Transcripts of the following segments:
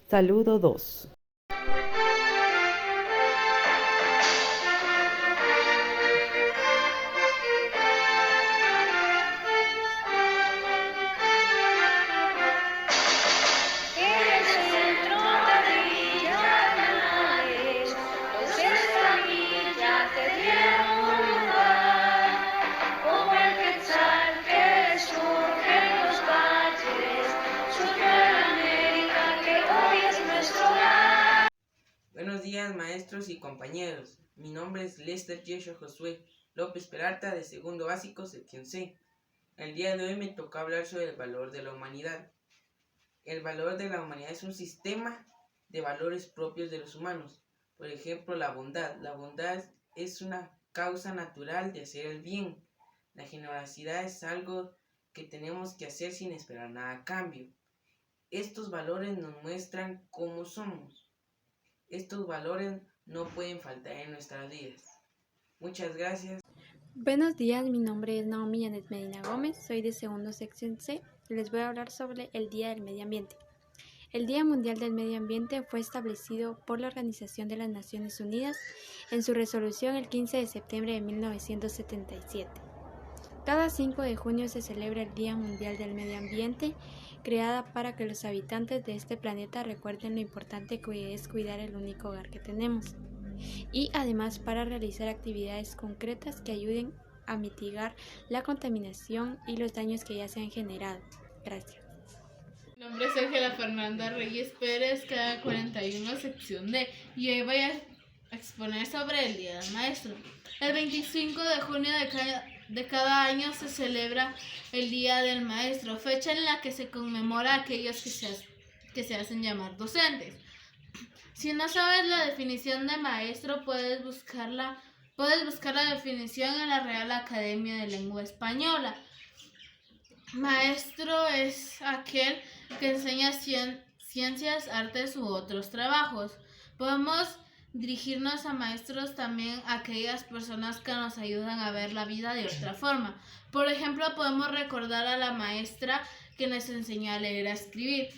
Saludo 2. Buenos días, maestros y compañeros. Mi nombre es Lester Yeshua Josué López Peralta, de segundo básico, sección C. El día de hoy me tocó hablar sobre el valor de la humanidad. El valor de la humanidad es un sistema de valores propios de los humanos. Por ejemplo, la bondad. La bondad es una causa natural de hacer el bien. La generosidad es algo que tenemos que hacer sin esperar nada a cambio. Estos valores nos muestran cómo somos. Estos valores no pueden faltar en nuestras vidas. Muchas gracias. Buenos días, mi nombre es Naomi Janet Medina Gómez, soy de segundo sección C y les voy a hablar sobre el Día del Medio Ambiente. El Día Mundial del Medio Ambiente fue establecido por la Organización de las Naciones Unidas en su resolución el 15 de septiembre de 1977. Cada 5 de junio se celebra el Día Mundial del Medio Ambiente, creada para que los habitantes de este planeta recuerden lo importante que es cuidar el único hogar que tenemos, y además para realizar actividades concretas que ayuden a mitigar la contaminación y los daños que ya se han generado. Gracias. Mi nombre es Ángela Fernanda Reyes Pérez, cada 41, sección D, y hoy voy a exponer sobre el Día del Maestro. El 25 de junio de cada año se celebra el Día del Maestro, fecha en la que se conmemora a aquellos que se hacen llamar docentes. Si no sabes la definición de maestro, puedes buscar la definición en la Real Academia de Lengua Española. Maestro es aquel que enseña ciencias, artes u otros trabajos. Podemos dirigirnos a maestros también a aquellas personas que nos ayudan a ver la vida de otra forma. Por ejemplo, podemos recordar a la maestra que nos enseñó a leer y a escribir.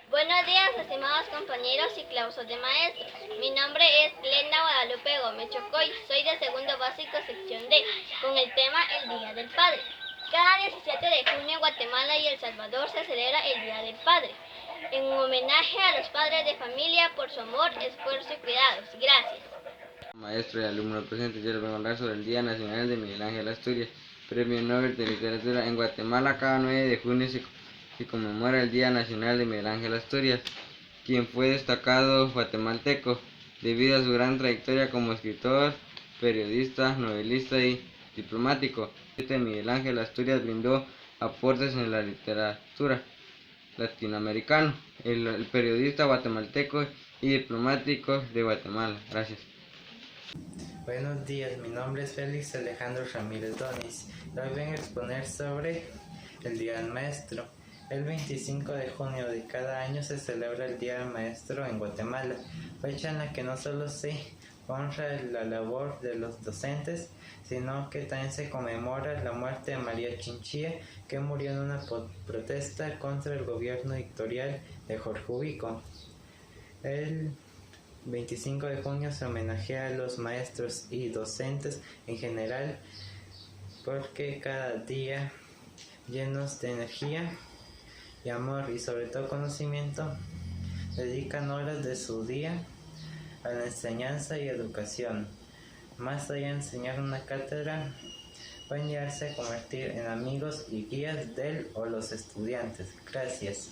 Buenos días, estimados compañeros y claustros de maestros. Mi nombre es Glenda Guadalupe Gómez Chocoy, soy de segundo básico sección D, con el tema El Día del Padre. Cada 17 de junio en Guatemala y El Salvador se celebra el Día del Padre, en homenaje a los padres de familia por su amor, esfuerzo y cuidados. Gracias. Maestro y alumno presente, yo les voy a hablar sobre el Día Nacional de Miguel Ángel Asturias, Premio Nobel de Literatura. En Guatemala, cada 9 de junio se conmemora el Día Nacional de Miguel Ángel Asturias, quien fue destacado guatemalteco debido a su gran trayectoria como escritor, periodista, novelista y diplomático. Miguel Ángel Asturias brindó aportes en la literatura latinoamericana, el periodista guatemalteco y diplomático de Guatemala. Gracias. Buenos días, mi nombre es Félix Alejandro Ramírez Donis. Hoy vengo a exponer sobre el Día del Maestro. El 25 de junio de cada año se celebra el Día del Maestro en Guatemala, fecha en la que no solo se honra la labor de los docentes, sino que también se conmemora la muerte de María Chinchilla, que murió en una protesta contra el gobierno dictatorial de Jorge Ubico. El 25 de junio se homenajea a los maestros y docentes en general, porque cada día llenos de energía y amor y sobre todo conocimiento dedican horas de su día a la enseñanza y educación. Más allá de enseñar una cátedra, pueden llegarse a convertir en amigos y guías del o los estudiantes. Gracias.